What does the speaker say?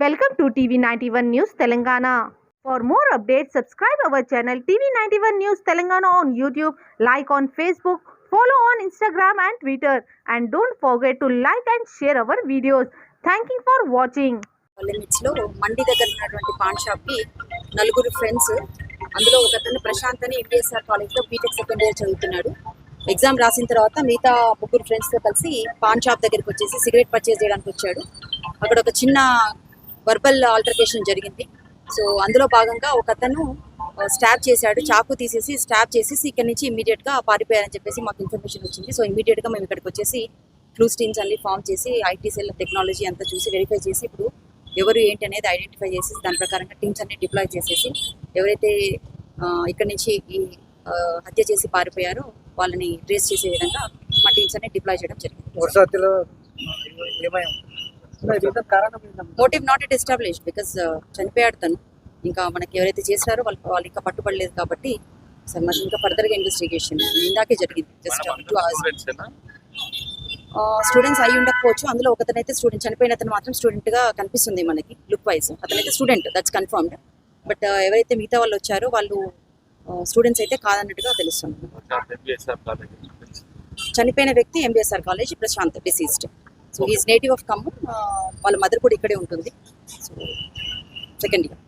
Welcome to TV91 News Telangana. For more updates, subscribe our channel TV91 News Telangana on YouTube, like on Facebook, follow on Instagram and Twitter, and don't forget to like and share our videos. Thank you for watching. Limits లో మండి దగ్గర ఉన్నటువంటి pan shop కి నలుగురు friends, అందులో ఒకతను ప్రశాంత్ అని MBSR college లో BTech second year చదువుతున్నాడు. ఎగ్జామ్ రాసిన తర్వాత మిగతా ముగ్గురు ఫ్రెండ్స్ తో కలిసి పాన్ షాప్ దగ్గరికి వచ్చేసి సిగరెట్ పర్చేస్ చేయడానికి వచ్చాడు. అక్కడ ఒక చిన్న వర్బల్ ఆల్టర్కేషన్ జరిగింది. సో అందులో భాగంగా ఒకతను స్టాబ్ చేశాడు, చాకు తీసేసి స్టాబ్ చేసేసి ఇక్కడ నుంచి ఇమీడియట్ గా పారిపోయారని చెప్పేసి మాకు ఇన్ఫర్మేషన్ వచ్చింది. సో ఇమీడియట్ గా మేము ఇక్కడికి వచ్చేసి క్లూస్ టీమ్స్ అన్ని ఫామ్ చేసి ఐటీ సెల్ టెక్నాలజీ అంతా చూసి వెరిఫై చేసి ఇప్పుడు ఎవరు ఏంటి అనేది ఐడెంటిఫై చేసి దాని ప్రకారంగా టీమ్స్ అన్ని డిప్లాయ్ చేసేసి ఎవరైతే ఇక్కడ నుంచి ఈ హత్య చేసి పారిపోయారో వాళ్ళని ట్రేస్ చేసే విధంగా మా టీమ్స్ అన్ని డిప్లాయ్ చేయడం జరిగింది. Motive not yet establish because చనిపోయాడు తను. ఇంకా మనకి ఎవరైతే చేశారో వాళ్ళు ఇంకా పట్టుబడలేదు కాబట్టి సార్ మరి ఇంకా ఫర్దర్గా ఇన్వెస్టిగేషన్ ఇందాకే జరిగింది. జస్ట్ 2 hours స్టూడెంట్స్ అయి ఉండకపోవచ్చు. అందులో ఒకతనైతే స్టూడెంట్, చనిపోయిన అతను మాత్రం స్టూడెంట్ గా కనిపిస్తుంది మనకి లుక్ వైజ్. అతనైతే స్టూడెంట్, దట్స్ కన్ఫర్మ్డ్. బట్ ఎవరైతే మిగతా వాళ్ళు వచ్చారో వాళ్ళు స్టూడెంట్స్ అయితే కాదన్నట్టుగా తెలుస్తుంది. చనిపోయిన వ్యక్తి MBSR college Prashant, deceased. So is native of Khammam. వాళ్ళ మదర్ కూడా ఇక్కడే ఉంటుంది. So second year.